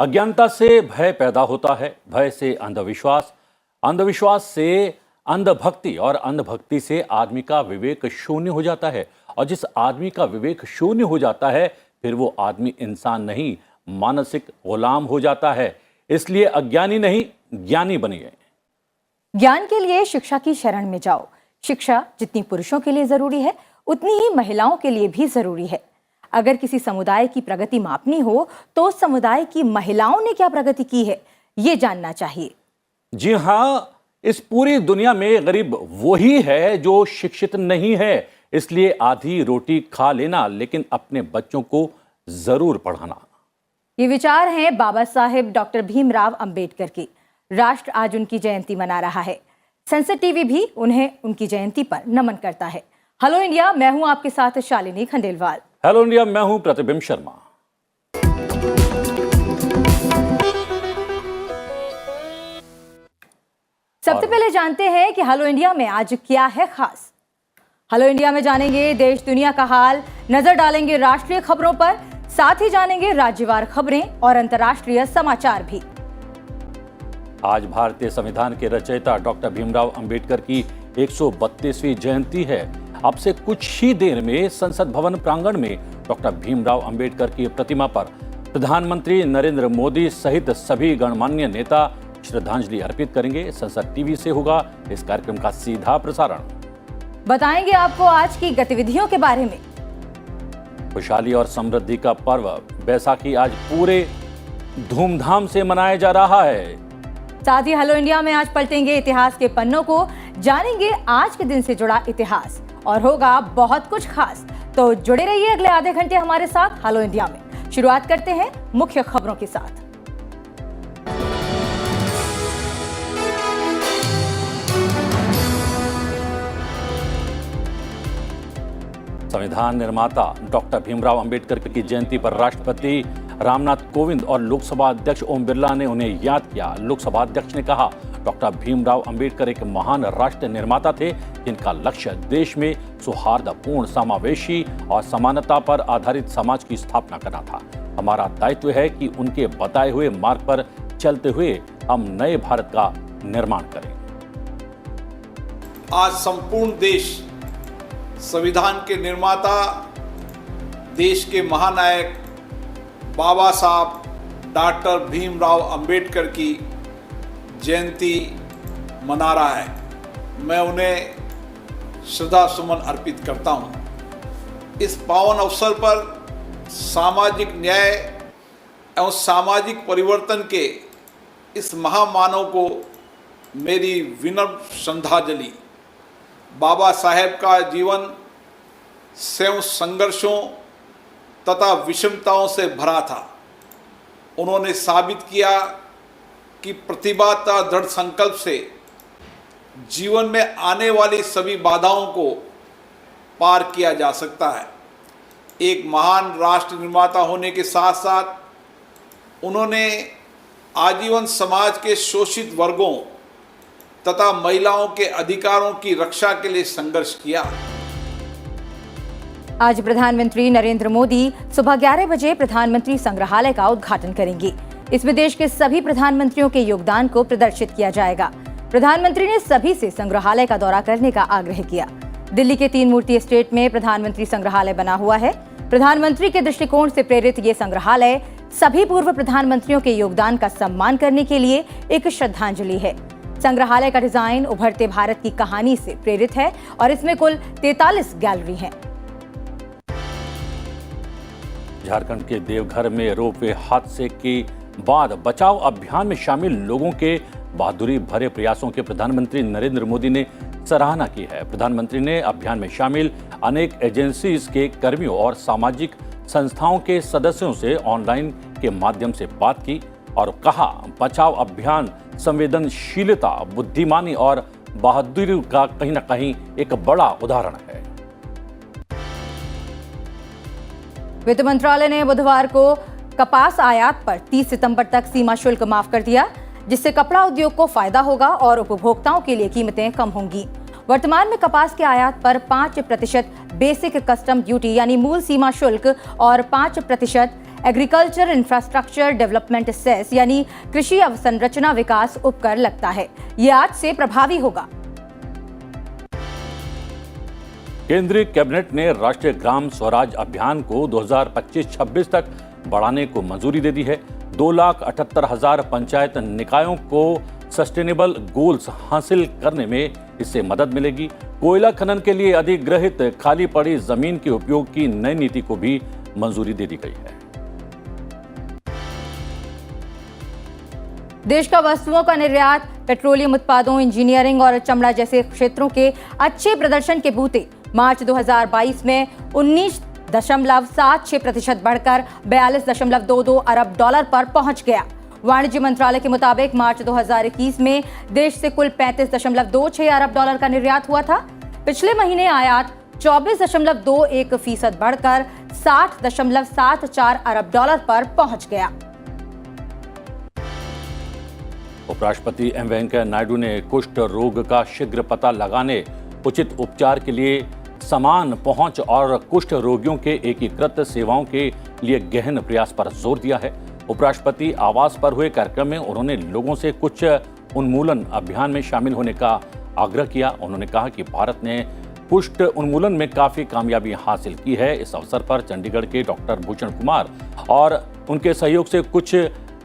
अज्ञानता से भय पैदा होता है, भय से अंधविश्वास, अंधविश्वास से अंधभक्ति और अंधभक्ति से आदमी का विवेक शून्य हो जाता है। और जिस आदमी का विवेक शून्य हो जाता है फिर वो आदमी इंसान नहीं, मानसिक गुलाम हो जाता है। इसलिए अज्ञानी नहीं, ज्ञानी बनिए। ज्ञान के लिए शिक्षा की शरण में जाओ। शिक्षा जितनी पुरुषों के लिए जरूरी है उतनी ही महिलाओं के लिए भी जरूरी है। अगर किसी समुदाय की प्रगति मापनी हो तो उस समुदाय की महिलाओं ने क्या प्रगति की है ये जानना चाहिए। जी हाँ, इस पूरी दुनिया में गरीब वही है जो शिक्षित नहीं है। इसलिए आधी रोटी खा लेना लेकिन अपने बच्चों को जरूर पढ़ाना। ये विचार हैं बाबा साहेब डॉक्टर भीमराव अंबेडकर के। राष्ट्र आज उनकी जयंती मना रहा है। संसद टीवी भी उन्हें उनकी जयंती पर नमन करता है। हेलो इंडिया, मैं हूं आपके साथ शालिनी खंडेलवाल। हेलो इंडिया, मैं हूं प्रतिबिंब शर्मा। सबसे पहले जानते हैं कि हेलो इंडिया में आज क्या है खास। हेलो इंडिया में जानेंगे देश दुनिया का हाल, नजर डालेंगे राष्ट्रीय खबरों पर, साथ ही जानेंगे राज्यवार खबरें और अंतर्राष्ट्रीय समाचार भी। आज भारतीय संविधान के रचयिता डॉक्टर भीमराव अंबेडकर की 132वीं जयंती है। अब से कुछ ही देर में संसद भवन प्रांगण में डॉक्टर भीमराव अंबेडकर की प्रतिमा पर प्रधानमंत्री नरेंद्र मोदी सहित सभी गणमान्य नेता श्रद्धांजलि अर्पित करेंगे। संसद टीवी से होगा इस कार्यक्रम का सीधा प्रसारण। बताएंगे आपको आज की गतिविधियों के बारे में। खुशहाली और समृद्धि का पर्व बैसाखी आज पूरे धूमधाम से मनाया जा रहा है। साथ ही हेलो इंडिया में आज पलटेंगे इतिहास के पन्नों को, जानेंगे आज के दिन से जुड़ा इतिहास और होगा बहुत कुछ खास। तो जुड़े रहिए अगले आधे घंटे हमारे साथ हेलो इंडिया में। शुरुआत करते हैं मुख्य खबरों के साथ। संविधान निर्माता डॉक्टर भीमराव अंबेडकर की जयंती पर राष्ट्रपति रामनाथ कोविंद और लोकसभा अध्यक्ष ओम बिरला ने उन्हें याद किया। लोकसभा अध्यक्ष ने कहा, डॉक्टर भीमराव अंबेडकर एक महान राष्ट्र निर्माता थे जिनका लक्ष्य देश में सौहार्दपूर्ण, समावेशी और समानता पर आधारित समाज की स्थापना करना था। हमारा दायित्व है कि उनके बताए हुए मार्ग पर चलते हुए हम नए भारत का निर्माण करें। आज संपूर्ण देश संविधान के निर्माता, देश के महानायक बाबा साहब डॉक्टर भीमराव अंबेडकर की जयंती मना रहा है। मैं उन्हें श्रद्धा सुमन अर्पित करता हूं। इस पावन अवसर पर सामाजिक न्याय एवं सामाजिक परिवर्तन के इस महामानव को मेरी विनम्र श्रद्धांजलि। बाबा साहेब का जीवन स्वयं संघर्षों तथा विषमताओं से भरा था। उन्होंने साबित किया कि प्रतिभा तथा दृढ़ संकल्प से जीवन में आने वाली सभी बाधाओं को पार किया जा सकता है। एक महान राष्ट्र निर्माता होने के साथ साथ उन्होंने आजीवन समाज के शोषित वर्गों तथा महिलाओं के अधिकारों की रक्षा के लिए संघर्ष किया। आज प्रधानमंत्री नरेंद्र मोदी सुबह 11 बजे प्रधानमंत्री संग्रहालय का उद्घाटन करेंगे। इसमें देश के सभी प्रधानमंत्रियों के योगदान को प्रदर्शित किया जाएगा। प्रधानमंत्री ने सभी से संग्रहालय का दौरा करने का आग्रह किया। दिल्ली के 3 मूर्ति एस्टेट में प्रधानमंत्री संग्रहालय बना हुआ है। प्रधानमंत्री के दृष्टिकोण से प्रेरित ये संग्रहालय सभी पूर्व प्रधानमंत्रियों के योगदान का सम्मान करने के लिए एक श्रद्धांजलि है। संग्रहालय का डिजाइन उभरते भारत की कहानी से प्रेरित है और इसमें कुल 43 गैलरी हैं। झारखंड के देवघर में रोपवे हादसे के बाद बचाव अभियान में शामिल लोगों के बहादुरी भरे प्रयासों के प्रधानमंत्री नरेंद्र मोदी ने सराहना की है। प्रधानमंत्री ने अभियान में शामिल अनेक एजेंसीज के कर्मियों और सामाजिक संस्थाओं के सदस्यों से ऑनलाइन के माध्यम से बात की और कहा, बचाव अभियान संवेदनशीलता, बुद्धिमानी और बहादुरी का कहीं न कहीं एक बड़ा उदाहरण है। वित्त मंत्रालय ने बुधवार को कपास आयात पर 30 सितंबर तक सीमा शुल्क माफ कर दिया, जिससे कपड़ा उद्योग को फायदा होगा और उपभोक्ताओं के लिए कीमतें कम होंगी। वर्तमान में कपास के आयात पर 5% बेसिक कस्टम ड्यूटी यानी मूल सीमा शुल्क और 5% एग्रीकल्चर इंफ्रास्ट्रक्चर डेवलपमेंट सेस यानी कृषि अवसंरचना विकास उपकर लगता है। ये आज से प्रभावी होगा। केंद्रीय कैबिनेट ने राष्ट्रीय ग्राम स्वराज अभियान को 2025-26 तक बढ़ाने को मंजूरी दे दी है। 2,78,000 पंचायत निकायों को सस्टेनेबल गोल्स हासिल करने में इससे मदद मिलेगी। कोयला खनन के लिए अधिग्रहित खाली पड़ी जमीन के उपयोग की नई नीति को भी मंजूरी दे दी गई है। देश का वस्तुओं का निर्यात, पेट्रोलियम उत्पादों, इंजीनियरिंग और चमड़ा जैसे क्षेत्रों के अच्छे प्रदर्शन के बूते मार्च 2022 में 19.76% बढ़कर 42.22 अरब डॉलर पर पहुंच गया। वाणिज्य मंत्रालय के मुताबिक मार्च 2021 में देश से कुल 35.26 अरब डॉलर का निर्यात हुआ था। पिछले महीने आयात 24.21% बढ़कर 60.74 अरब डॉलर पर पहुंच गया। उपराष्ट्रपति एम वेंकैया नायडू ने कुष्ठ रोग का शीघ्र पता लगाने, उचित उपचार के लिए समान पहुंच और कुष्ठ रोगियों के एकीकृत सेवाओं के लिए गहन प्रयास पर जोर दिया है। उपराष्ट्रपति आवास पर हुए कार्यक्रम में उन्होंने लोगों से कुष्ठ उन्मूलन अभियान में शामिल होने का आग्रह किया। उन्होंने कहा कि भारत ने कुष्ठ उन्मूलन में काफी कामयाबी हासिल की है। इस अवसर पर चंडीगढ़ के डॉक्टर भूषण कुमार और उनके सहयोग से कुछ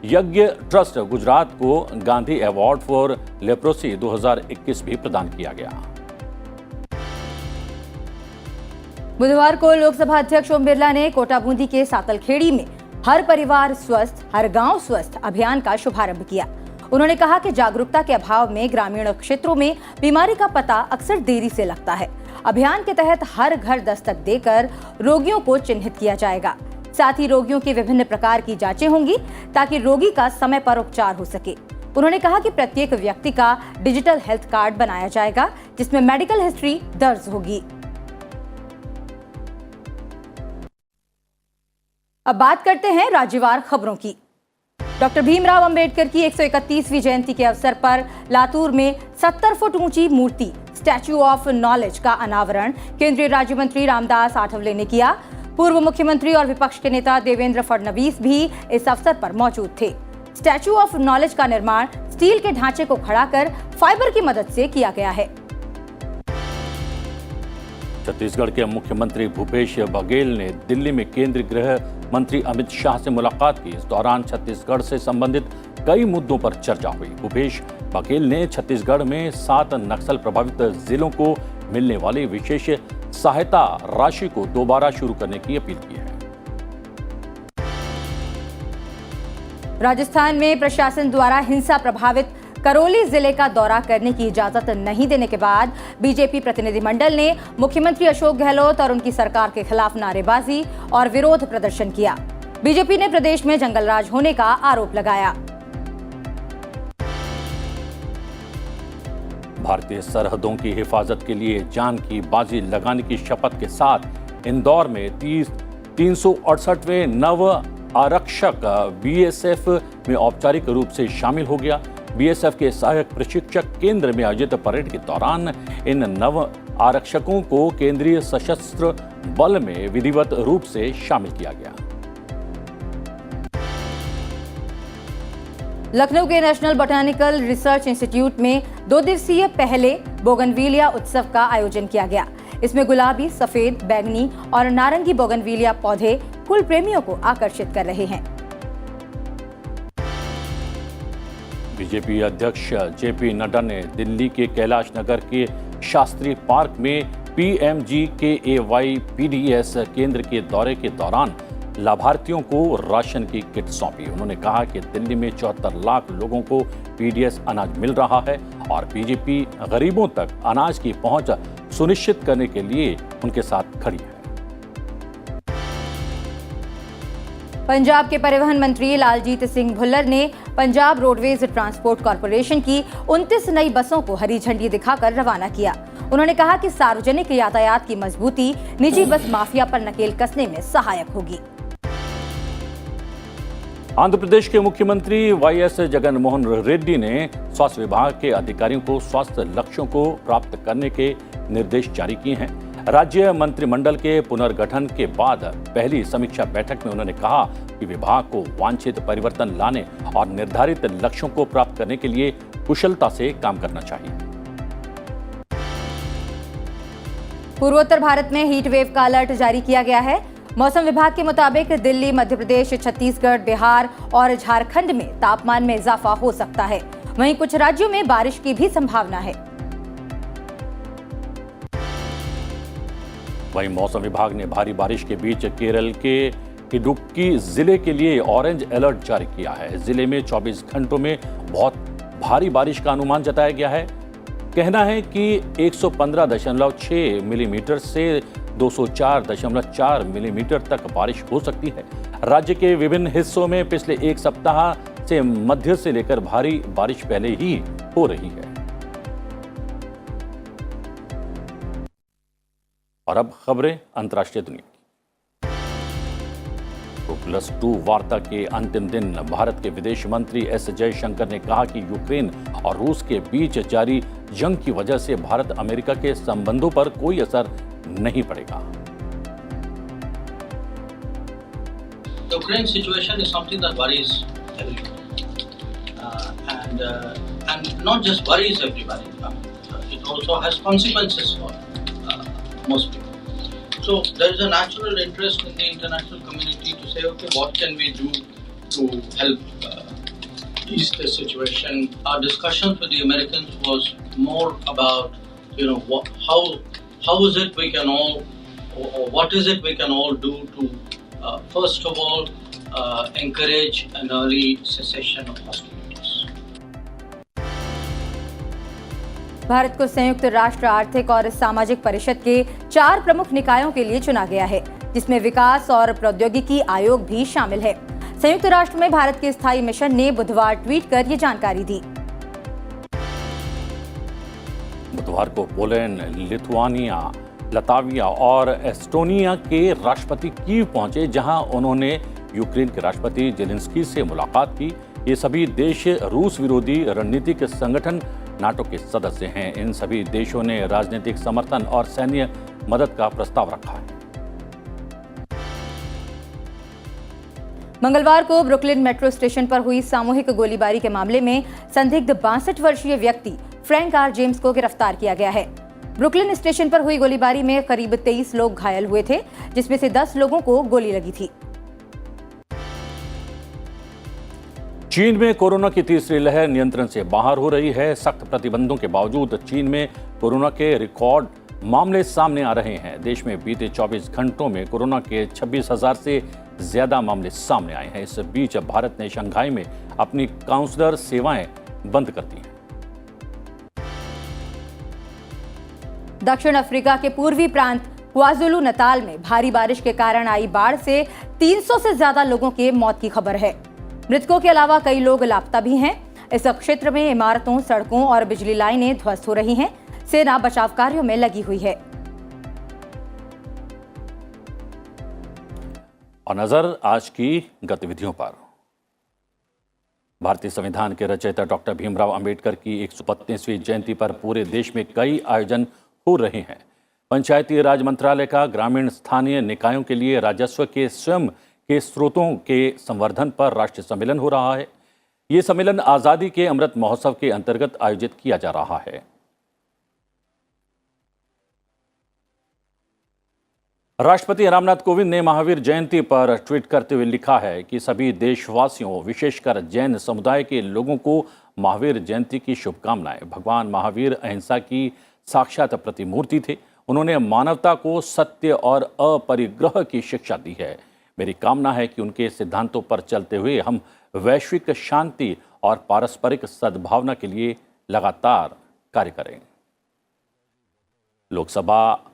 यज्ञ ट्रस्ट गुजरात को गांधी अवार्ड फॉर लेप्रोसी 2021 भी प्रदान किया गया। बुधवार को लोकसभा अध्यक्ष ओम बिरला ने कोटा बूंदी के सातलखेड़ी में हर परिवार स्वस्थ, हर गांव स्वस्थ अभियान का शुभारंभ किया। उन्होंने कहा कि जागरूकता के अभाव में ग्रामीण क्षेत्रों में बीमारी का पता अक्सर देरी से लगता है। अभियान के तहत हर घर दस्तक देकर रोगियों को चिन्हित किया जाएगा। साथ ही रोगियों की विभिन्न प्रकार की जांचें होंगी ताकि रोगी का समय पर उपचार हो सके। उन्होंने कहा कि प्रत्येक व्यक्ति का डिजिटल हेल्थ कार्ड बनाया जाएगा जिसमें मेडिकल हिस्ट्री दर्ज होगी। अब बात करते हैं राज्यवार खबरों की। डॉक्टर भीमराव अंबेडकर की 131वीं जयंती के अवसर पर लातूर में 70 फुट ऊंची मूर्ति स्टैच्यू ऑफ नॉलेज का अनावरण केंद्रीय राज्य मंत्री रामदास आठवले ने किया। पूर्व मुख्यमंत्री और विपक्ष के नेता देवेंद्र फडणवीस भी इस अवसर पर मौजूद थे। स्टैच्यू ऑफ नॉलेज का निर्माण स्टील के ढांचे को खड़ा कर फाइबर की मदद से किया गया है। छत्तीसगढ़ के मुख्यमंत्री भूपेश बघेल ने दिल्ली में केंद्रीय गृह मंत्री अमित शाह से मुलाकात की। इस दौरान छत्तीसगढ़ से संबंधित कई मुद्दों पर चर्चा हुई। भूपेश बघेल ने छत्तीसगढ़ में 7 नक्सल प्रभावित जिलों को मिलने वाली विशेष सहायता राशि को दोबारा शुरू करने की अपील की है। राजस्थान में प्रशासन द्वारा हिंसा प्रभावित करौली जिले का दौरा करने की इजाजत नहीं देने के बाद बीजेपी प्रतिनिधिमंडल ने मुख्यमंत्री अशोक गहलोत और उनकी सरकार के खिलाफ नारेबाजी और विरोध प्रदर्शन किया। बीजेपी ने प्रदेश में जंगलराज होने का आरोप लगाया। भारतीय सरहदों की हिफाजत के लिए जान की बाजी लगाने की शपथ के साथ इंदौर में 368वें नव आरक्षक बीएसएफ में औपचारिक रूप से शामिल हो गया। बीएसएफ के सहायक प्रशिक्षक केंद्र में आयोजित परेड के दौरान इन नव आरक्षकों को केंद्रीय सशस्त्र बल में विधिवत रूप से शामिल किया गया। लखनऊ के नेशनल बोटैनिकल रिसर्च इंस्टीट्यूट में 2 दिवसीय पहले बोगनविलिया उत्सव का आयोजन किया गया। इसमें गुलाबी, सफेद, बैंगनी और नारंगी बोगनविलिया पौधे फूल प्रेमियों को आकर्षित कर रहे हैं। बीजेपी अध्यक्ष जेपी नड्डा ने दिल्ली के कैलाश नगर के शास्त्री पार्क में PMGKAY PDS केंद्र के दौरे के दौरान लाभार्थियों को राशन की किट सौंपी। उन्होंने कहा कि दिल्ली में 74 लाख लोगों को PDS अनाज मिल रहा है और बीजेपी गरीबों तक अनाज की पहुंच सुनिश्चित करने के लिए उनके साथ खड़ी है। पंजाब के परिवहन मंत्री लालजीत सिंह भुल्लर ने पंजाब रोडवेज ट्रांसपोर्ट कॉरपोरेशन की 29 नई बसों को हरी झंडी दिखाकर रवाना किया। उन्होंने कहा कि सार्वजनिक यातायात की मजबूती निजी बस माफिया पर नकेल कसने में सहायक होगी। आंध्र प्रदेश के मुख्यमंत्री YS जगनमोहन रेड्डी ने स्वास्थ्य विभाग के अधिकारियों को स्वास्थ्य लक्ष्यों को प्राप्त करने के निर्देश जारी किए हैं। राज्य मंत्रिमंडल के पुनर्गठन के बाद पहली समीक्षा बैठक में उन्होंने कहा कि विभाग को वांछित परिवर्तन लाने और निर्धारित लक्ष्यों को प्राप्त करने के लिए कुशलता से काम करना चाहिए। पूर्वोत्तर भारत में हीट वेव का अलर्ट जारी किया गया है। मौसम विभाग के मुताबिक दिल्ली, मध्य प्रदेश, छत्तीसगढ़, बिहार और झारखंड में तापमान में इजाफा हो सकता है। वहीं कुछ राज्यों में बारिश की भी संभावना है। वहीं मौसम विभाग ने भारी बारिश के बीच केरल के इडुक्की जिले के लिए ऑरेंज अलर्ट जारी किया है। जिले में 24 घंटों में बहुत भारी बारिश का अनुमान जताया गया है। कहना है कि 115.6 मिलीमीटर से 204.4 मिलीमीटर तक बारिश हो सकती है। राज्य के विभिन्न हिस्सों में पिछले एक सप्ताह से मध्य से लेकर भारी बारिश पहले ही हो रही है। और अब खबरें अंतर्राष्ट्रीय दुनिया की। तो +2 वार्ता के अंतिम दिन भारत के विदेश मंत्री एस जयशंकर ने कहा कि यूक्रेन और रूस के बीच जारी जंग की वजह से भारत अमेरिका के संबंधों पर कोई असर नहीं पड़ेगा। The Ukraine situation is something that worries everyone, and not just worries everybody. It also has consequences for most people. So there is a natural interest in the international community to say, okay, what can we do to help ease the situation? Our discussions with the Americans was more about, how is it we can all, or what is it we can all do to, first of all, encourage an early cessation of hostilities. Bharat को संयुक्त राष्ट्र आर्थिक और सामाजिक परिषद के 4 प्रमुख निकायों के लिए चुना गया है, जिसमें विकास और प्रौद्योगिकी आयोग भी शामिल है। संयुक्त राष्ट्र में भारत के स्थायी मिशन ने बुधवार ट्वीट कर ये जानकारी दी। बुधवार को पोलैंड, लिथुआनिया, लताविया और एस्टोनिया के राष्ट्रपति कीव पहुंचे, जहां उन्होंने यूक्रेन के राष्ट्रपति जेलेंस्की से मुलाकात की। ये सभी देश रूस विरोधी रणनीतिक संगठन नाटो के सदस्य हैं। इन सभी देशों ने राजनीतिक समर्थन और सैन्य मदद का प्रस्ताव रखा है। मंगलवार को ब्रुकलिन मेट्रो स्टेशन पर हुई सामूहिक गोलीबारी के मामले में संदिग्ध 62 वर्षीय व्यक्ति फ्रैंक आर जेम्स को गिरफ्तार किया गया है। ब्रुकलिन स्टेशन पर हुई गोलीबारी में करीब 23 लोग घायल हुए थे, जिसमें से 10 लोगों को गोली लगी थी। चीन में कोरोना की तीसरी लहर नियंत्रण से बाहर हो रही है। सख्त प्रतिबंधों के बावजूद चीन में कोरोना के रिकॉर्ड मामले सामने आ रहे हैं। देश में बीते 24 घंटों में कोरोना के 26,000 से ज्यादा मामले सामने आए हैं। इस बीच भारत ने शंघाई में अपनी काउंसलर सेवाएं बंद कर दी हैं। दक्षिण अफ्रीका के पूर्वी प्रांत क्वाजुलु नताल में भारी बारिश के कारण आई बाढ़ से 300 से ज्यादा लोगों के मौत की खबर है। मृतकों के अलावा कई लोग लापता भी हैं। इस क्षेत्र में इमारतों, सड़कों और बिजली लाइनें ध्वस्त हो रही हैं। सेना बचाव कार्यों में लगी हुई है। और नजर आज की गतिविधियों पर। भारतीय संविधान के रचयिता डॉक्टर भीमराव अंबेडकर की 132वीं जयंती पर पूरे देश में कई आयोजन हो रहे हैं। पंचायती राज मंत्रालय का ग्रामीण स्थानीय निकायों के लिए राजस्व के स्वयं के स्रोतों के संवर्धन पर राष्ट्रीय सम्मेलन हो रहा है। ये सम्मेलन आजादी के अमृत महोत्सव के अंतर्गत आयोजित किया जा रहा है। राष्ट्रपति रामनाथ कोविंद ने महावीर जयंती पर ट्वीट करते हुए लिखा है कि सभी देशवासियों, विशेषकर जैन समुदाय के लोगों को महावीर जयंती की शुभकामनाएं। भगवान महावीर अहिंसा की साक्षात प्रतिमूर्ति थे। उन्होंने मानवता को सत्य और अपरिग्रह की शिक्षा दी है। मेरी कामना है कि उनके सिद्धांतों पर चलते हुए हम वैश्विक शांति और पारस्परिक सद्भावना के लिए लगातार कार्य करें। लोकसभा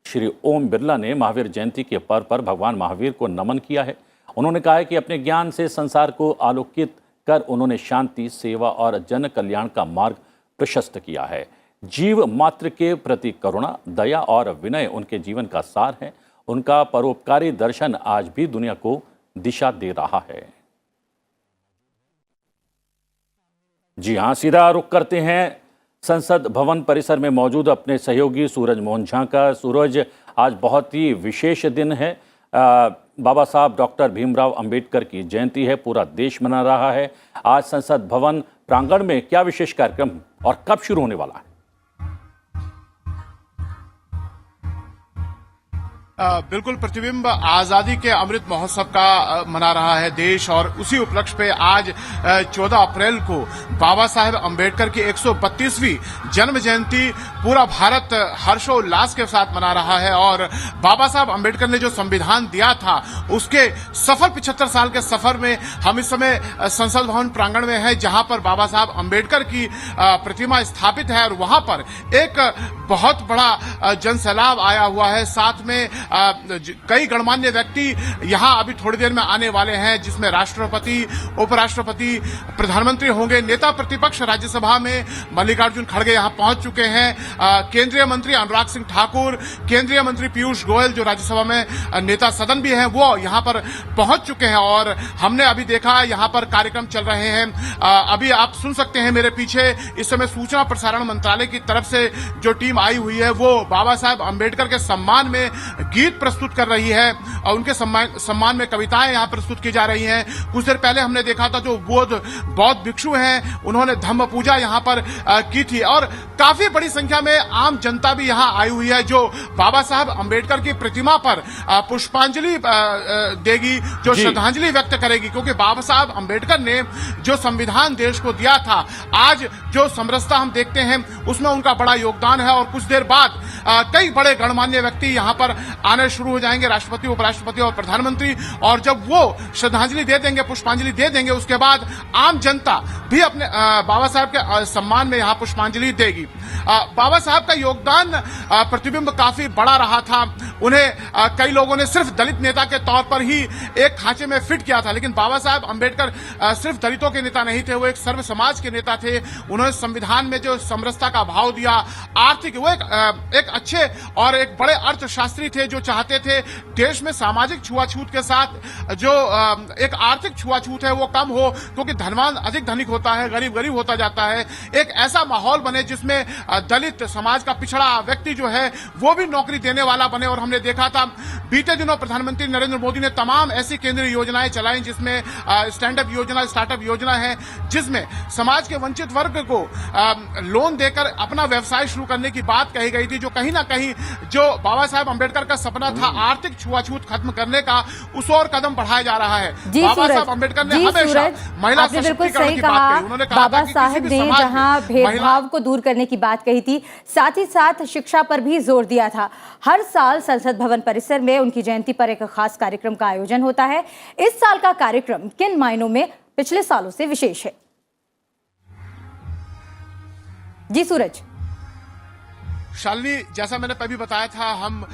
श्री ओम बिरला ने महावीर जयंती के पर्व पर भगवान महावीर को नमन किया है। उन्होंने कहा है कि अपने ज्ञान से संसार को आलोकित कर उन्होंने शांति, सेवा और जन कल्याण का मार्ग प्रशस्त किया है। जीव मात्र के प्रति करुणा, दया और विनय उनके जीवन का सार है। उनका परोपकारी दर्शन आज भी दुनिया को दिशा दे रहा है। जी हां, सीधा रुख करते हैं संसद भवन परिसर में मौजूद अपने सहयोगी सूरज मोहन झा का। सूरज, आज बहुत ही विशेष दिन है। बाबा साहब डॉक्टर भीमराव अंबेडकर की जयंती है, पूरा देश मना रहा है। आज संसद भवन प्रांगण में क्या विशेष कार्यक्रम और कब शुरू होने वाला है? बिल्कुल प्रतिबिंब आज़ादी के अमृत महोत्सव का मना रहा है देश, और उसी उपलक्ष्य पे आज 14 अप्रैल को बाबा साहेब अंबेडकर की 132वीं जन्म जयंती पूरा भारत हर्षोल्लास के साथ मना रहा है। और बाबा साहब अंबेडकर ने जो संविधान दिया था उसके सफल 75 साल के सफर में हम इस समय संसद भवन प्रांगण में है, जहां पर बाबा साहब अंबेडकर की प्रतिमा स्थापित है और वहां पर एक बहुत बड़ा जनसैलाब आया हुआ है। साथ में कई गणमान्य व्यक्ति यहां अभी थोड़ी देर में आने वाले हैं, जिसमें राष्ट्रपति, उपराष्ट्रपति, प्रधानमंत्री होंगे। नेता प्रतिपक्ष राज्यसभा में मल्लिकार्जुन खड़गे यहां पहुंच चुके हैं। केंद्रीय मंत्री अनुराग सिंह ठाकुर, केंद्रीय मंत्री पीयूष गोयल जो राज्यसभा में नेता सदन भी हैं, वो यहां पर पहुंच चुके हैं। और हमने अभी देखा यहां पर कार्यक्रम चल रहे हैं। अभी आप सुन सकते हैं मेरे पीछे, इस समय सूचना प्रसारण मंत्रालय की तरफ से जो टीम आई हुई है वो बाबा साहब अंबेडकर के सम्मान में गीत प्रस्तुत कर रही है और उनके सम्मान में कविताएं यहां प्रस्तुत की जा रही हैं। कुछ देर पहले हमने देखा था जो बौद्ध भिक्षु हैं, उन्होंने धम्म पूजा यहां पर की थी। और काफी बड़ी संख्या में आम जनता भी यहां आई हुई है, जो बाबा साहब अंबेडकर की प्रतिमा पर पुष्पांजलि देगी, जो श्रद्धांजलि व्यक्त करेगी, क्योंकि बाबा साहब अंबेडकर ने जो संविधान देश को दिया था, आज जो समरसता हम देखते हैं उसमें उनका बड़ा योगदान है। और कुछ देर बाद कई बड़े गणमान्य व्यक्ति यहां पर आने शुरू हो जाएंगे, राष्ट्रपति, उपराष्ट्रपति और प्रधानमंत्री। और जब वो श्रद्धांजलि दे देंगे, पुष्पांजलि दे देंगे, उसके बाद आम जनता भी अपने बाबा साहब के सम्मान में यहां पुष्पांजलि देगी। बाबा साहब का योगदान प्रतिबिंब काफी बड़ा रहा था। उन्हें कई लोगों ने सिर्फ दलित नेता के तौर पर ही एक खांचे में फिट किया था, लेकिन बाबा साहब अंबेडकर सिर्फ दलितों के नेता नहीं थे, वो एक सर्व समाज के नेता थे। उन्होंने संविधान में जो समरसता का भाव दिया, आर्थिक, वो एक अच्छे और एक बड़े अर्थशास्त्री थे जो चाहते थे देश में सामाजिक छुआछूत के साथ जो एक आर्थिक छुआछूत है वो कम हो, क्योंकि धनवान अधिक धनिक होता है, गरीब गरीब होता जाता है। एक ऐसा माहौल बने जिसमें दलित समाज का पिछड़ा व्यक्ति जो है वो भी नौकरी देने वाला बने। और हमने देखा था बीते दिनों प्रधानमंत्री नरेंद्र मोदी ने तमाम ऐसी केंद्रीय योजनाएं चलाई, जिसमें स्टैंड अप योजना, स्टार्टअप योजना है, जिसमें समाज के वंचित वर्ग को लोन देकर अपना व्यवसाय शुरू करने की बात कही गई थी, जो कहीं ना कहीं जो बाबा साहब अंबेडकर का सपना था आर्थिक छुआछूत खत्म करने का, उस और कदम बढ़ाया जा रहा है। बाबा साहब अंबेडकर ने हमेशा महिला सशक्तिकरण की बात कही। उन्होंने कहा बाबा साहब ने जहां भेदभाव को दूर करने की बात कही थी, साथ ही साथ शिक्षा पर भी जोर दिया था। हर साल संसद भवन परिसर में उनकी जयंती पर एक खास कार्यक्रम का आयोजन होता है। इस साल का कार्यक्रम किन मायनों में पिछले सालों से विशेष है? जी सूरज। शालिनी, जैसा मैंने पहले बताया था, हम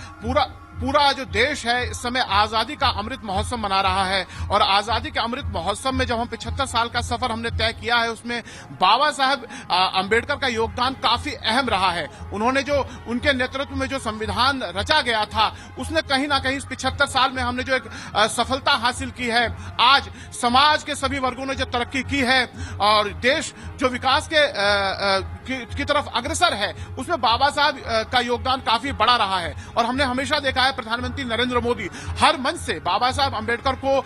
पूरा जो देश है इस समय आजादी का अमृत महोत्सव मना रहा है। और आजादी के अमृत महोत्सव में जब हम 75 साल का सफर हमने तय किया है, उसमें बाबा साहब अंबेडकर का योगदान काफी अहम रहा है। उन्होंने जो उनके नेतृत्व में जो संविधान रचा गया था, उसने कहीं ना कहीं इस 75 साल में हमने जो एक सफलता हासिल की है, आज समाज के सभी वर्गों ने जो तरक्की की है और देश जो विकास की तरफ अग्रसर है, उसमें बाबा साहब का योगदान काफी बड़ा रहा है। और हमने हमेशा देखा है प्रधानमंत्री नरेंद्र मोदी हर मंच से बाबा साहब अंबेडकर को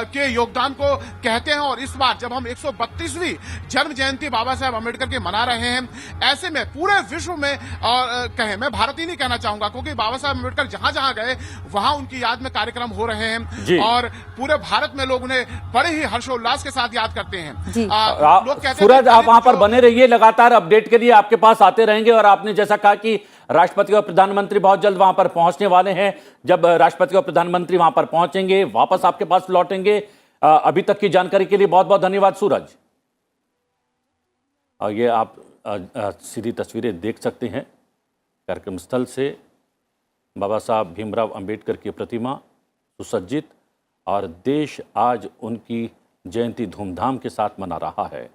के योगदान को कहते हैं। और इस बार जब हम 132वीं जन्म जयंती बाबा साहब अंबेडकर की मना रहे हैं, ऐसे में पूरे विश्व में, और कहें, मैं भारत ही नहीं कहना चाहूंगा, क्योंकि बाबा साहब अंबेडकर जहां जहां गए वहां उनकी याद में कार्यक्रम हो रहे हैं और पूरे भारत में लोग उन्हें बड़े ही हर्षोल्लास के साथ याद करते हैं। लोग कहते हैं सूरज, आप वहां पर बने रहिए, लगातार अपडेट के लिए आपके पास आते रहेंगे। और आपने जैसा कहा कि राष्ट्रपति और प्रधानमंत्री बहुत जल्द वहां पर पहुंचने वाले हैं। जब राष्ट्रपति और प्रधानमंत्री वहां पर पहुंचेंगे, वापस आपके पास लौटेंगे। अभी तक की जानकारी के लिए बहुत बहुत धन्यवाद सूरज। और ये आप सीधी तस्वीरें देख सकते हैं कार्यक्रम स्थल से। बाबा साहब भीमराव अंबेडकर की प्रतिमा सुसज्जित, और देश आज उनकी जयंती धूमधाम के साथ मना रहा है।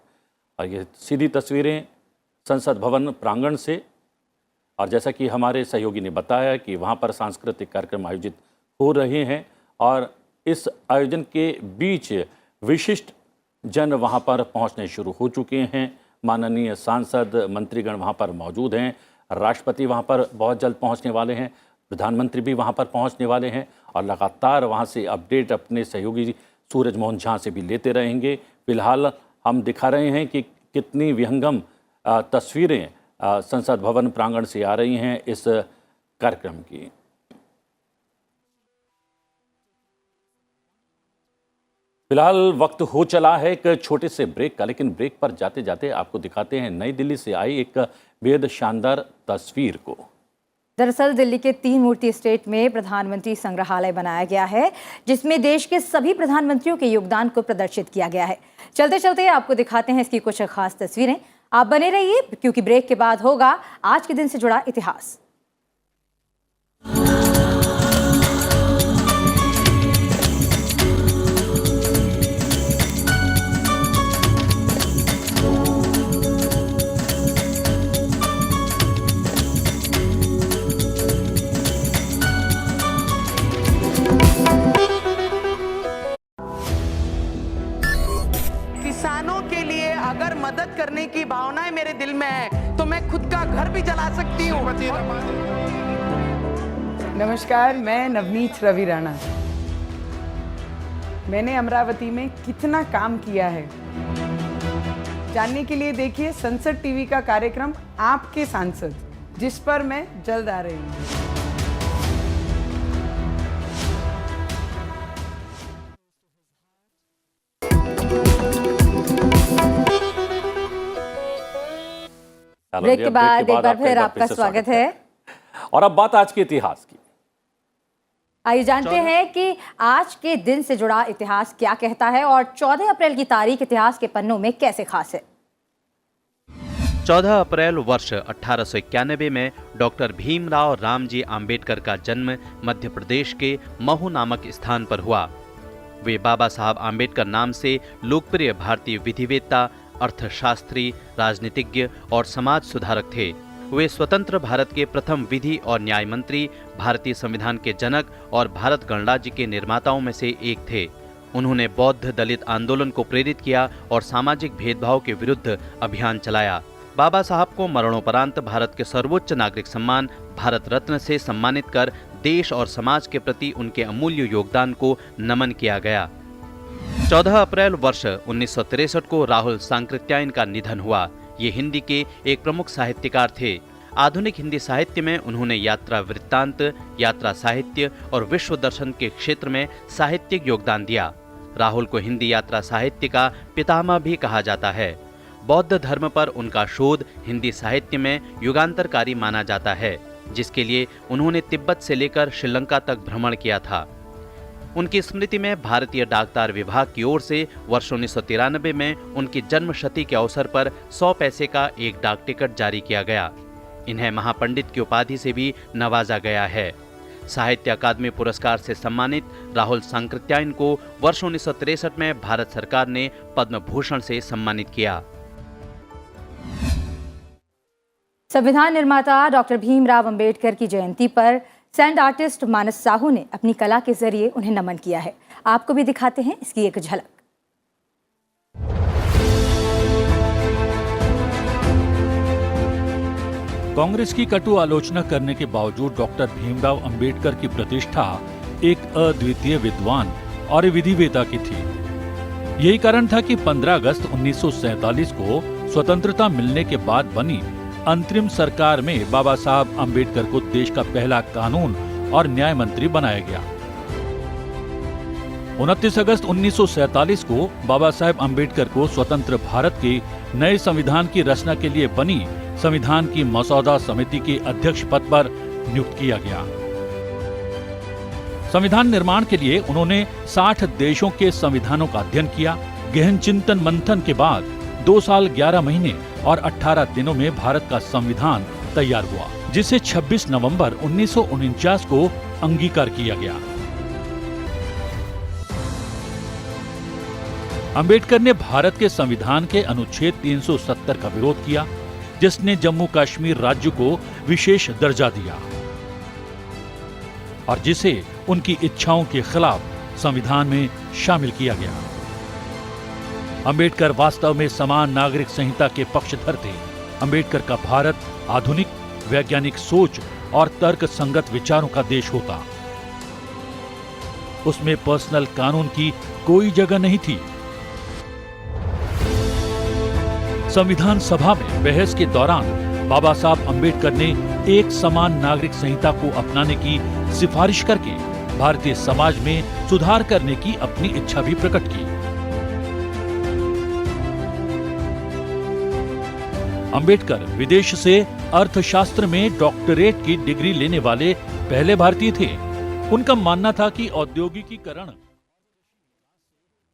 और ये सीधी तस्वीरें संसद भवन प्रांगण से। और जैसा कि हमारे सहयोगी ने बताया कि वहाँ पर सांस्कृतिक कार्यक्रम आयोजित हो रहे हैं, और इस आयोजन के बीच विशिष्ट जन वहाँ पर पहुँचने शुरू हो चुके हैं। माननीय सांसद मंत्रीगण वहाँ पर मौजूद हैं। राष्ट्रपति वहाँ पर बहुत जल्द पहुँचने वाले हैं, प्रधानमंत्री भी वहाँ पर पहुँचने वाले हैं और लगातार वहाँ से अपडेट अपने सहयोगी सूरज मोहन झा से भी लेते रहेंगे। फिलहाल हम दिखा रहे हैं कि कितनी विहंगम तस्वीरें संसद भवन प्रांगण से आ रही हैं इस कार्यक्रम की। फिलहाल वक्त हो चला है एक छोटे से ब्रेक का, लेकिन ब्रेक पर जाते जाते आपको दिखाते हैं नई दिल्ली से आई एक बेहद शानदार तस्वीर को। दरअसल दिल्ली के 3 मूर्ति स्टेट में प्रधानमंत्री संग्रहालय बनाया गया है, जिसमें देश के सभी प्रधानमंत्रियों के योगदान को प्रदर्शित किया गया है। चलते चलते आपको दिखाते हैं इसकी कुछ खास तस्वीरें। आप बने रहिए क्योंकि ब्रेक के बाद होगा आज के दिन से जुड़ा इतिहास। किसानों के लिए अगर मदद करने की भावनाएं मेरे दिल में है तो मैं खुद का घर भी जला सकती हूँ। नमस्कार, मैं नवनीत रवि राणा। मैंने अमरावती में कितना काम किया है जानने के लिए देखिए संसद टीवी का कार्यक्रम आपके सांसद, जिस पर मैं जल्द आ रही हूँ। ब्रेक के बाद एक बार फिर आपका स्वागत है। और अब बात आज के इतिहास की। आइए जानते हैं कि आज के दिन से जुड़ा इतिहास क्या कहता है और 14 अप्रैल की तारीख इतिहास के पन्नों में कैसे खास है। 14 अप्रैल वर्ष 1891 में डॉक्टर भीमराव रामजी आम्बेडकर का जन्म मध्य प्रदेश के महू नामक स्थान पर हुआ। वे बाबा साहब आम्बेडकर नाम से लोकप्रिय भारतीय विधिवेत्ता, अर्थशास्त्री, राजनीतिज्ञ और समाज सुधारक थे। वे स्वतंत्र भारत के प्रथम विधि और न्याय मंत्री, भारतीय संविधान के जनक और भारत गणराज्य के निर्माताओं में से एक थे। उन्होंने बौद्ध दलित आंदोलन को प्रेरित किया और सामाजिक भेदभाव के विरुद्ध अभियान चलाया। बाबा साहब को मरणोपरांत भारत के सर्वोच्च नागरिक सम्मान भारत रत्न से सम्मानित कर देश और समाज के प्रति उनके अमूल्य योगदान को नमन किया गया। 14 अप्रैल वर्ष 1963 को राहुल सांकृत्यायन का निधन हुआ। ये हिंदी के एक प्रमुख साहित्यकार थे। आधुनिक हिंदी साहित्य में उन्होंने यात्रा वृत्तांत, यात्रा साहित्य और विश्व दर्शन के क्षेत्र में साहित्यिक योगदान दिया। राहुल को हिंदी यात्रा साहित्य का पितामह भी कहा जाता है। बौद्ध धर्म पर उनका शोध हिंदी साहित्य में युगांतरकारी माना जाता है, जिसके लिए उन्होंने तिब्बत से लेकर श्रीलंका तक भ्रमण किया था। उनकी स्मृति में भारतीय डाकतार विभाग की ओर से वर्ष 1993 में उनकी जन्म शती के अवसर पर 100 पैसे का एक डाक टिकट जारी किया गया। इन्हें महापंडित की उपाधि से भी नवाजा गया है। साहित्य अकादमी पुरस्कार से सम्मानित राहुल सांकृत्यायन को वर्ष 1963 में भारत सरकार ने पद्म भूषण से सम्मानित किया। संविधान निर्माता डॉक्टर भीमराव अंबेडकर की जयंती पर सैंड आर्टिस्ट मानस साहू ने अपनी कला के जरिए उन्हें नमन किया है। आपको भी दिखाते हैं इसकी एक झलक। कांग्रेस की कटु आलोचना करने के बावजूद डॉक्टर भीमराव अंबेडकर की प्रतिष्ठा एक अद्वितीय विद्वान और विधिवेता की थी। यही कारण था कि 15 अगस्त 1947 को स्वतंत्रता मिलने के बाद बनी अंतरिम सरकार में बाबा साहब अंबेडकर को देश का पहला कानून और न्याय मंत्री बनाया गया। 29 अगस्त 1947 को बाबा साहब अंबेडकर को स्वतंत्र भारत के नए संविधान की रचना के लिए बनी संविधान की मसौदा समिति के अध्यक्ष पद पर नियुक्त किया गया। संविधान निर्माण के लिए उन्होंने 60 देशों के संविधानों का अध्ययन किया। गहन चिंतन मंथन के बाद 2 साल 11 महीने और 18 दिनों में भारत का संविधान तैयार हुआ, जिसे 26 नवंबर 1949 को अंगीकार किया गया। अंबेडकर ने भारत के संविधान के अनुच्छेद 370 का विरोध किया, जिसने जम्मू कश्मीर राज्य को विशेष दर्जा दिया और जिसे उनकी इच्छाओं के खिलाफ संविधान में शामिल किया गया। अंबेडकर वास्तव में समान नागरिक संहिता के पक्षधर थे। अंबेडकर का भारत आधुनिक वैज्ञानिक सोच और तर्क संगत विचारों का देश होता। उसमें पर्सनल कानून की कोई जगह नहीं थी। संविधान सभा में बहस के दौरान बाबा साहब अंबेडकर ने एक समान नागरिक संहिता को अपनाने की सिफारिश करके भारतीय समाज में सुधार करने की अपनी इच्छा भी प्रकट की। अंबेडकर विदेश से अर्थशास्त्र में डॉक्टरेट की डिग्री लेने वाले पहले भारतीय थे। उनका मानना था कि औद्योगिकीकरण।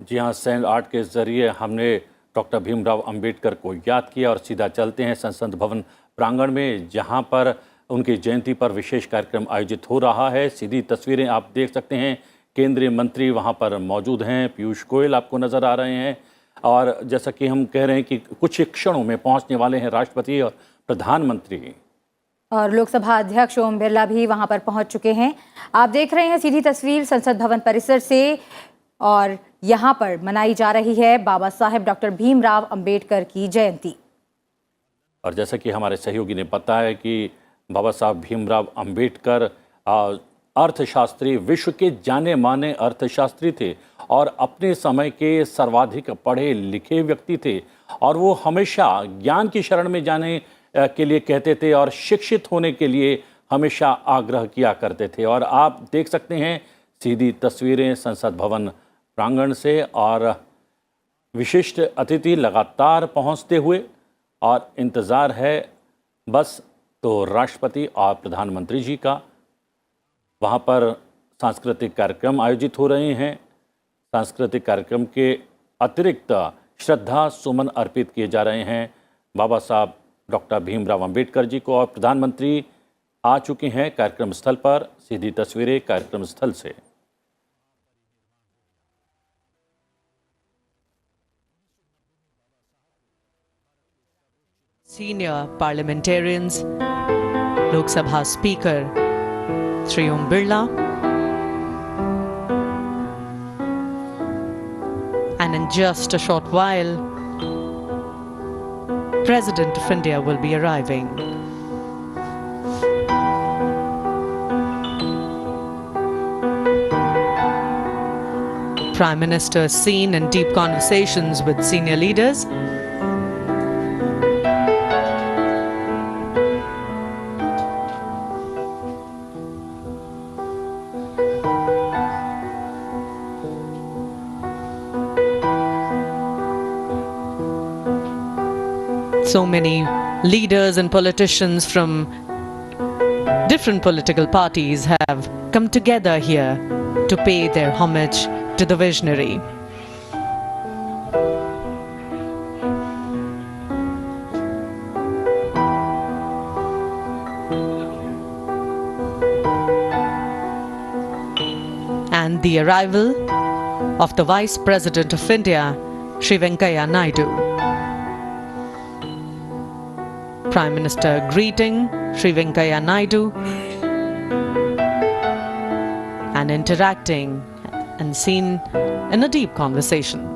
जी हाँ, सैंड आर्ट के जरिए हमने डॉक्टर भीमराव अंबेडकर को याद किया और सीधा चलते हैं संसद भवन प्रांगण में, जहां पर उनकी जयंती पर विशेष कार्यक्रम आयोजित हो रहा है। सीधी तस्वीरें आप देख सकते हैं। केंद्रीय मंत्री वहां पर मौजूद हैं। पीयूष गोयल आपको नजर आ रहे हैं और जैसा कि हम कह रहे हैं कि कुछ ही क्षणों में पहुंचने वाले हैं राष्ट्रपति और प्रधानमंत्री। और लोकसभा अध्यक्ष ओम बिरला भी वहां पर पहुंच चुके हैं। आप देख रहे हैं सीधी तस्वीर संसद भवन परिसर से और यहां पर मनाई जा रही है बाबा साहेब डॉक्टर भीमराव अंबेडकर की जयंती। और जैसा कि हमारे सहयोगी ने बताया कि बाबा साहब भीमराव अंबेडकर अर्थशास्त्री, विश्व के जाने माने अर्थशास्त्री थे और अपने समय के सर्वाधिक पढ़े लिखे व्यक्ति थे और वो हमेशा ज्ञान की शरण में जाने के लिए कहते थे और शिक्षित होने के लिए हमेशा आग्रह किया करते थे। और आप देख सकते हैं सीधी तस्वीरें संसद भवन प्रांगण से और विशिष्ट अतिथि लगातार पहुंचते हुए और इंतज़ार है बस तो राष्ट्रपति और प्रधानमंत्री जी का। वहाँ पर सांस्कृतिक कार्यक्रम आयोजित हो रहे हैं। सांस्कृतिक कार्यक्रम के अतिरिक्त श्रद्धा सुमन अर्पित किए जा रहे हैं बाबा साहब डॉक्टर भीमराव अंबेडकर जी को और प्रधानमंत्री आ चुके हैं कार्यक्रम स्थल पर। सीधी तस्वीरें कार्यक्रम स्थल से। Senior parliamentarians, Lok Sabha Speaker Shri Om Birla, and in just a short while, President of India will be arriving. Prime Minister seen in deep conversations with senior leaders. So many leaders and politicians from different political parties have come together here to pay their homage to the visionary. And the arrival of the Vice President of India, Shri Venkaiah Naidu. Prime Minister greeting Shri Venkaiah Naidu and interacting and seen in a deep conversation.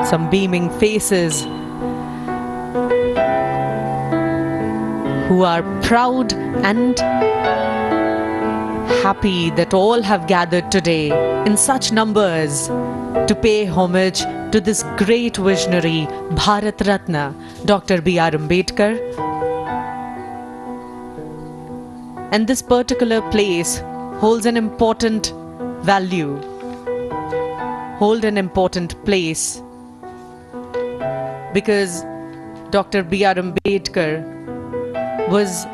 Some beaming faces who are proud and happy that all have gathered today in such numbers to pay homage to this great visionary, Bharat Ratna, Dr. B.R. Ambedkar. And this particular place holds an important value, hold an important place, because Dr. B.R. Ambedkar was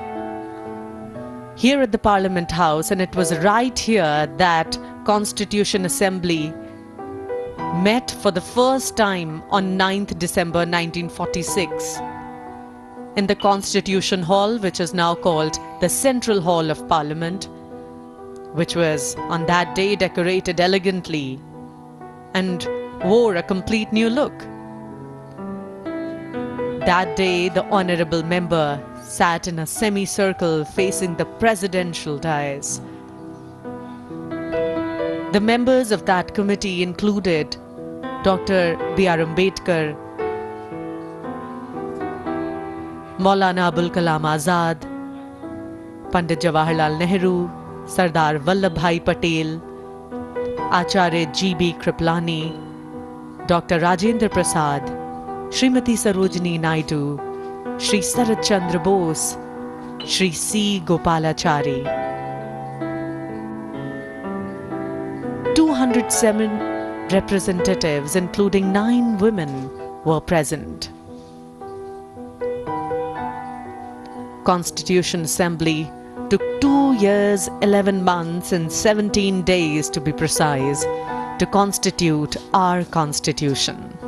here at the Parliament House, and it was right here that Constitution Assembly met for the first time on 9th December 1946. in the Constitution Hall, which is now called the Central Hall of Parliament, which was on that day decorated elegantly and wore a complete new look. That day, the honorable member sat in a semicircle facing the presidential dais. The members of that committee included Dr. B.R. Ambedkar, Maulana Abul Kalam Azad, Pandit Jawaharlal Nehru, Sardar Vallabhbhai Patel, Acharya G.B. Kriplani, Dr. Rajendra Prasad, Srimati Sarojini Naidu, Shri Sarat Chandra Bose, Shri C. Gopalachari. 207 representatives, including 9 women, were present. Constitution Assembly took 2 years, 11 months and 17 days to be precise to constitute our constitution.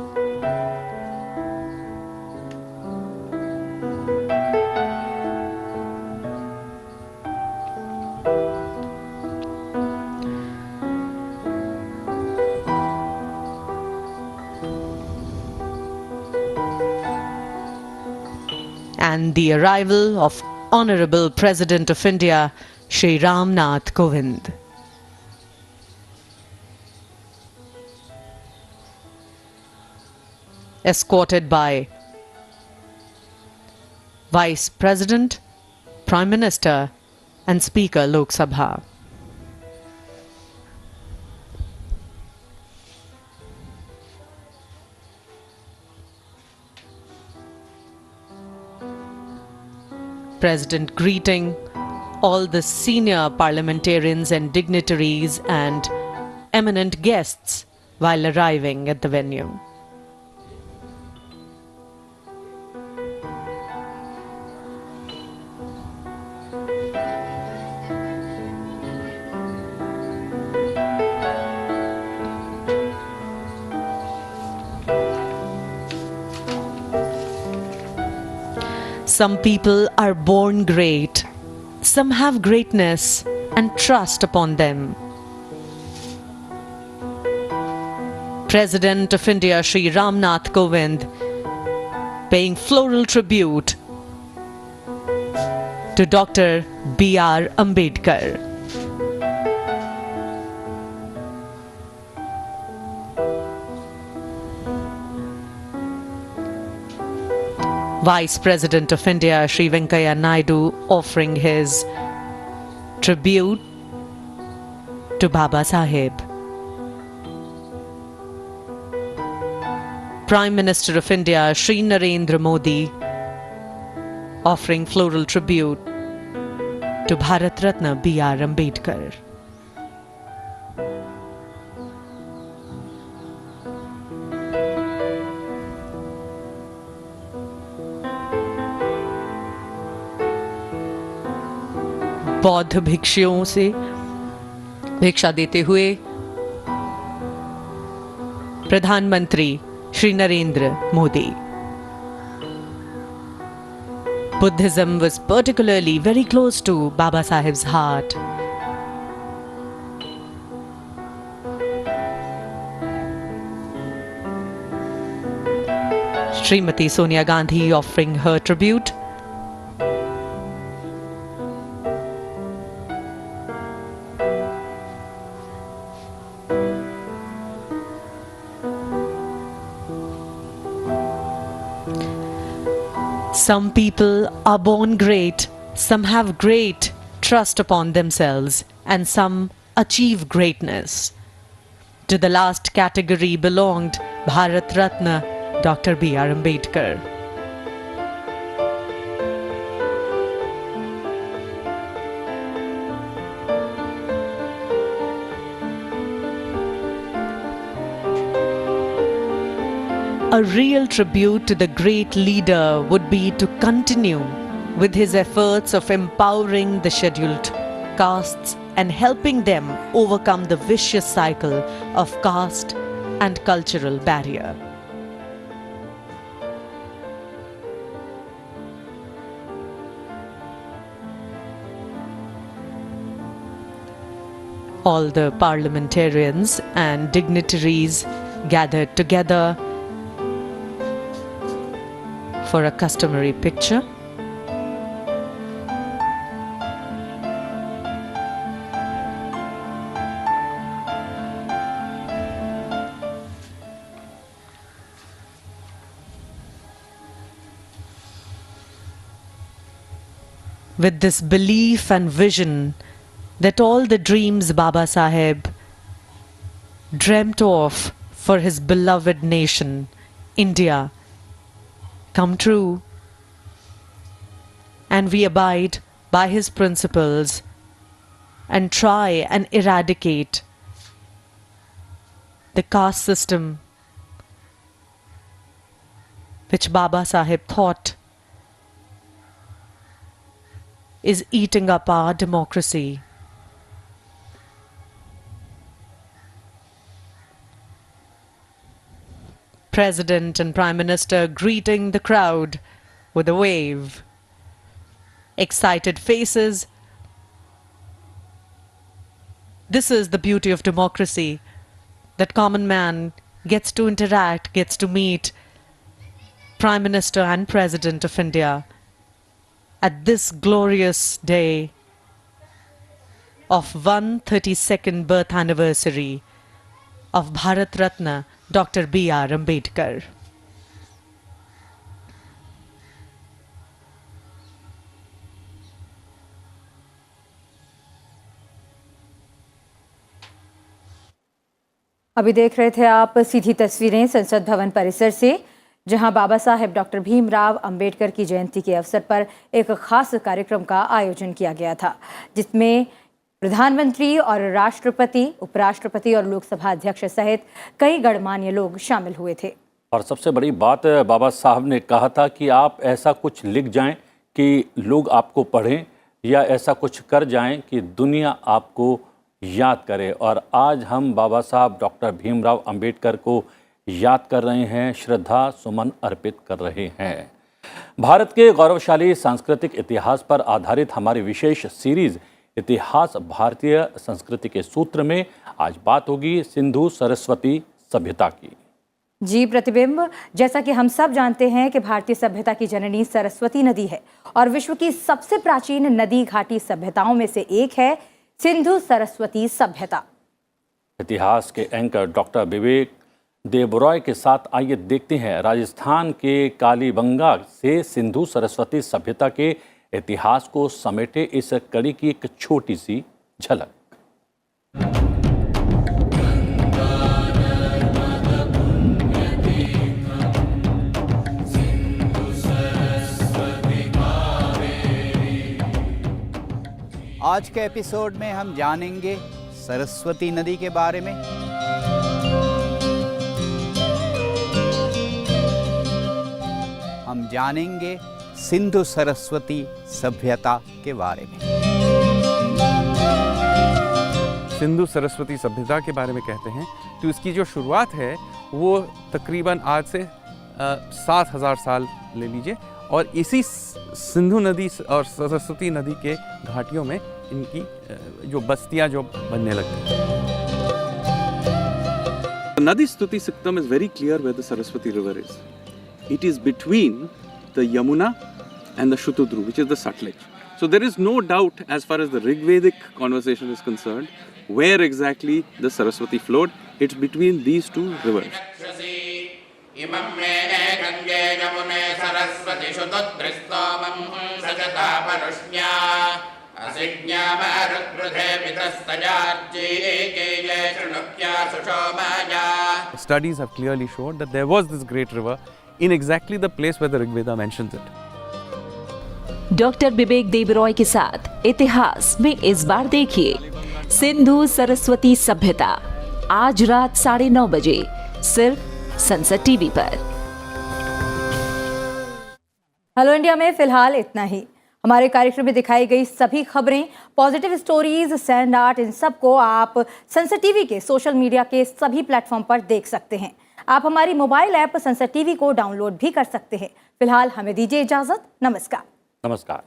And the arrival of Honorable President of India, Shri Ram Nath Kovind. Escorted by Vice President, Prime Minister and Speaker Lok Sabha. President greeting all the senior parliamentarians and dignitaries and eminent guests while arriving at the venue. Some people are born great. Some have greatness and trust upon them. President of India, Shri Ram Nath Kovind, paying floral tribute to Dr. B.R. Ambedkar. Vice President of India, Shri Venkaiah Naidu, offering his tribute to Baba Saheb. Prime Minister of India, Shri Narendra Modi, offering floral tribute to Bharat Ratna B.R. Ambedkar. बौद्ध भिक्षुओं से भिक्षा देते हुए प्रधानमंत्री Shri Narendra Modi. Buddhism was particularly very close to Baba Saheb's heart. Srimati Sonia Gandhi offering her tribute. Some people are born great, some have great trust upon themselves, and some achieve greatness. To the last category belonged Bharat Ratna Dr. B.R. Ambedkar. A real tribute to the great leader would be to continue with his efforts of empowering the scheduled castes and helping them overcome the vicious cycle of caste and cultural barrier. all the parliamentarians and dignitaries gathered together for a customary picture. With this belief and vision that all the dreams Baba Saheb dreamt of for his beloved nation, India, come true, and we abide by his principles and try and eradicate the caste system which Baba Saheb thought is eating up our democracy. President and Prime Minister greeting the crowd with a wave. Excited faces. This is the beauty of democracy, that common man gets to interact, gets to meet Prime Minister and President of India at this glorious day of 132nd birth anniversary of Bharat Ratna Dr. B.R. Ambedkar. अभी देख रहे थे आप सीधी तस्वीरें संसद भवन परिसर से, जहां बाबा साहेब डॉक्टर भीमराव अंबेडकर की जयंती के अवसर पर एक खास कार्यक्रम का आयोजन किया गया था, जिसमें प्रधानमंत्री और राष्ट्रपति, उपराष्ट्रपति और लोकसभा अध्यक्ष सहित कई गणमान्य लोग शामिल हुए थे। और सबसे बड़ी बात, बाबा साहब ने कहा था कि आप ऐसा कुछ लिख जाएं कि लोग आपको पढ़ें, या ऐसा कुछ कर जाएं कि दुनिया आपको याद करे। और आज हम बाबा साहब डॉक्टर भीमराव अंबेडकर को याद कर रहे हैं, श्रद्धा सुमन अर्पित कर रहे हैं। भारत के गौरवशाली सांस्कृतिक इतिहास पर आधारित हमारी विशेष सीरीज इतिहास भारतीय संस्कृति के सूत्र में आज बात होगी सिंधु सरस्वती सभ्यता की। जी प्रतिबिंब, जैसा कि हम सब जानते हैं कि भारतीय सभ्यता की जननी सरस्वती नदी है और विश्व की सबसे प्राचीन नदी घाटी सभ्यताओं में से एक है सिंधु सरस्वती सभ्यता। इतिहास के एंकर डॉक्टर विवेक देबरॉय के साथ आइए देखते हैं राजस्थान के कालीबंगा से सिंधु सरस्वती सभ्यता के इतिहास को समेटे इस कड़ी की एक छोटी सी झलक। आज के एपिसोड में हम जानेंगे सरस्वती नदी के बारे में, हम जानेंगे सिंधु सरस्वती सभ्यता के बारे में। सिंधु सरस्वती सभ्यता के बारे में कहते हैं तो इसकी जो शुरुआत है वो तकरीबन आज से 7000 साल ले लीजिए, और इसी सिंधु नदी और सरस्वती नदी के घाटियों में इनकी जो बस्तियां जो बनने लगती हैं। Nadi Stuti Siktam is very clear where the Saraswati river is. It is between the Yamuna and the Shutudru, which is the Sutlej. So there is no doubt as far as the Rigvedic conversation is concerned where exactly the Saraswati flowed. It's between these two rivers. Studies have clearly showed that there was this great river in exactly the place where the Rigveda mentions it. Doctor Vivek Debroy के साथ इतिहास में इस बार देखिए सिंधु सरस्वती सभ्यता, आज रात 9:30 बजे सिर्फ संसद टीवी पर। हेलो इंडिया में फिलहाल इतना ही। हमारे कार्यक्रम में दिखाई गई सभी खबरें, पॉजिटिव स्टोरीज, सैंड आर्ट, इन सब को आप संसद टीवी के सोशल मीडिया के सभी प्लेटफॉर्म पर देख सकते हैं। आप हमारी मोबाइल ऐप संसद टीवी को डाउनलोड भी कर सकते हैं। फिलहाल हमें दीजिए इजाजत। नमस्कार। नमस्कार।